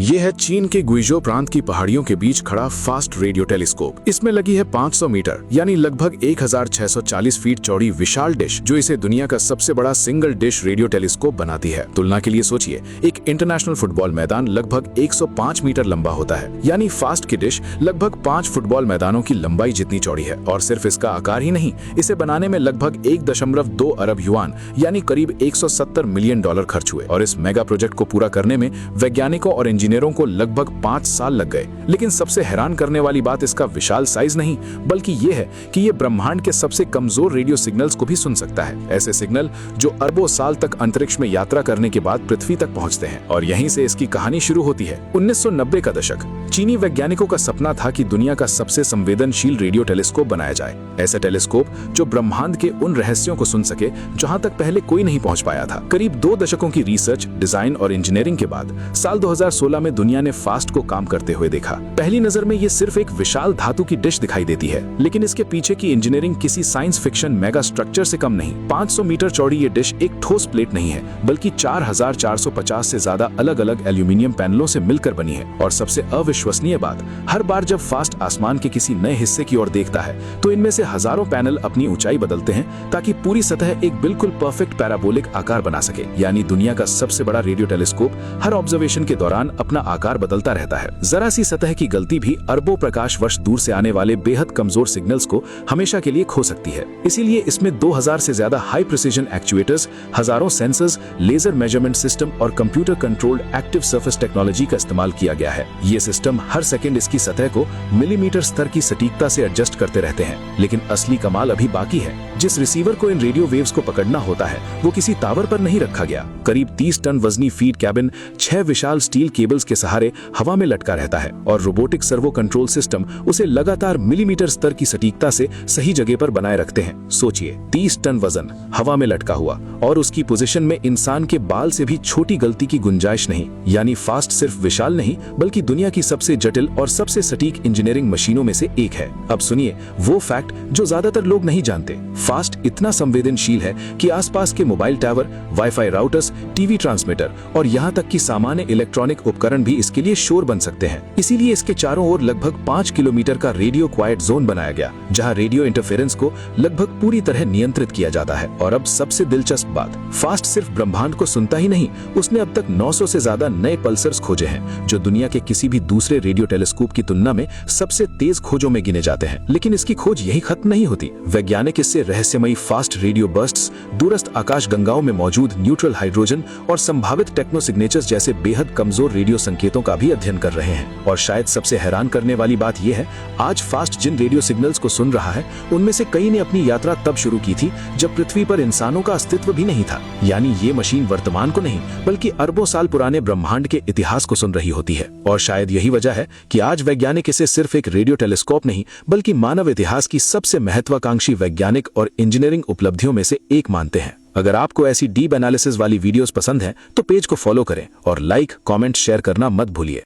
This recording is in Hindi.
ये है चीन के गुइजो प्रांत की पहाड़ियों के बीच खड़ा फास्ट रेडियो टेलीस्कोप। इसमें लगी है 500 मीटर यानी लगभग 1640 फीट चौड़ी विशाल डिश, जो इसे दुनिया का सबसे बड़ा सिंगल डिश रेडियो टेलीस्कोप बनाती है। तुलना के लिए सोचिए, एक इंटरनेशनल फुटबॉल मैदान लगभग 105 मीटर लंबा होता है, यानी फास्ट की डिश लगभग 5 फुटबॉल मैदानों की लंबाई जितनी चौड़ी है। और सिर्फ इसका आकार ही नहीं, इसे बनाने में लगभग 1.2 अरब युआन यानी करीब 170 मिलियन डॉलर खर्च हुए। और इस मेगा प्रोजेक्ट को पूरा करने में वैज्ञानिकों और इंजीनियरों को लगभग 5 साल लग गए। लेकिन सबसे हैरान करने वाली बात इसका विशाल साइज नहीं, बल्कि ये है कि ये ब्रह्मांड के सबसे कमजोर रेडियो सिग्नल्स को भी सुन सकता है। ऐसे सिग्नल जो अरबों साल तक अंतरिक्ष में यात्रा करने के बाद पृथ्वी तक पहुंचते हैं। और यहीं से इसकी कहानी शुरू होती है। 1990 का दशक, चीनी वैज्ञानिकों का सपना था कि दुनिया का सबसे संवेदनशील रेडियो टेलीस्कोप बनाया जाए। ऐसा टेलीस्कोप जो ब्रह्मांड के उन रहस्यों को सुन सके जहां तक पहले कोई नहीं पहुंच पाया था। करीब 2 दशकों की रिसर्च, डिजाइन और इंजीनियरिंग के बाद साल 2016 में दुनिया ने फास्ट को काम करते हुए देखा। पहली नजर में ये सिर्फ एक विशाल धातु की डिश दिखाई देती है, लेकिन इसके पीछे की इंजीनियरिंग किसी साइंस फिक्शन मेगा स्ट्रक्चर से कम नहीं। 500 मीटर चौड़ी ये डिश एक ठोस प्लेट नहीं है, बल्कि 4450 से ज्यादा अलग अलग एल्यूमिनियम पैनलों से मिलकर बनी है। और सबसे अविश्वसनीय बात, हर बार जब फास्ट आसमान के किसी नए हिस्से की ओर देखता है तो इनमें से हजारों पैनल अपनी ऊंचाई बदलते हैं ताकि पूरी सतह एक बिल्कुल परफेक्ट पैराबोलिक आकार बना सके। यानी दुनिया का सबसे बड़ा रेडियो टेलीस्कोप हर ऑब्जर्वेशन के दौरान अपना आकार बदलता रहता है। जरा सी सतह की गलती भी अरबों प्रकाश वर्ष दूर से आने वाले बेहद कमजोर सिग्नल्स को हमेशा के लिए खो सकती है। इसीलिए इसमें 2000 से ज्यादा हाई प्रिसिजन एक्चुएटर्स, हजारों सेंसर्स, लेजर मेजरमेंट सिस्टम और computer controlled active surface technology का इस्तेमाल किया गया है। ये सिस्टम हर सेकंड इसकी सतह को मिलीमीटर स्तर की सटीकता से एडजस्ट करते रहते हैं। लेकिन असली कमाल अभी बाकी है। जिस रिसीवर को इन रेडियो वेव्स को पकड़ना होता है वो किसी टावर पर नहीं रखा गया। करीब 30 टन वजनी फीड कैबिन 6 विशाल स्टील केबल्स के सहारे हवा में लटका रहता है और रोबोटिक सर्वो कंट्रोल सिस्टम उसे लगातार मिलीमीटर स्तर की सटीकता से सही जगह पर बनाए रखते हैं। सोचिए, 30 टन वजन हवा में लटका हुआ और उसकी पोजीशन में इंसान के बाल से भी छोटी गलती की गुंजाइश नहीं। यानी फास्ट सिर्फ विशाल नहीं, बल्कि दुनिया की सबसे जटिल और सबसे सटीक इंजीनियरिंग मशीनों में से एक है। अब सुनिए वो फैक्ट जो ज्यादातर लोग नहीं जानते। फास्ट इतना संवेदनशील है कि आसपास के mobile tower, wifi routers, TV transmitter और यहाँ तक कि सामान्य इलेक्ट्रॉनिक उपकरण भी इसके लिए शोर बन सकते हैं। इसीलिए इसके चारों ओर लगभग 5 किलोमीटर का रेडियो क्वाइट जोन बनाया गया, जहां रेडियो इंटरफेरेंस को लगभग पूरी तरह नियंत्रित किया जाता है। और अब सबसे दिलचस्प बात, फास्ट सिर्फ ब्रह्मांड को सुनता ही नहीं, उसने अब तक 900 से ज्यादा नए पल्सर्स खोजे हैं, जो दुनिया के किसी भी दूसरे रेडियो टेलीस्कोप की तुलना में सबसे तेज खोजों में गिने जाते हैं। लेकिन इसकी खोज यही खत्म नहीं होती। वैज्ञानिक इससे रहस्यमयी फास्ट रेडियो बर्स्ट्स, दूरस्थ आकाश गंगाओं में मौजूद न्यूट्रल हाइड्रोजन और संभावित टेक्नो सिग्नेचर्स जैसे बेहद कमजोर रेडियो संकेतों का भी अध्ययन कर रहे हैं। और शायद सबसे हैरान करने वाली बात यह है, आज फास्ट जिन रेडियो सिग्नल्स को सुन रहा है उनमें से कई ने अपनी यात्रा तब शुरू की थी जब पृथ्वी पर इंसानों का अस्तित्व भी नहीं था। यानी ये मशीन वर्तमान को नहीं, बल्कि अरबों साल पुराने ब्रह्मांड के इतिहास को सुन रही होती है। और शायद यही वजह है कि आज वैज्ञानिक इसे सिर्फ एक रेडियो टेलीस्कोप नहीं, बल्कि मानव इतिहास की सबसे महत्वाकांक्षी वैज्ञानिक और इंजीनियरिंग उपलब्धियों में से एक मानते हैं। अगर आपको ऐसी डीप एनालिसिस वाली वीडियोस पसंद है तो पेज को फॉलो करें और लाइक, कमेंट, शेयर करना मत भूलिए।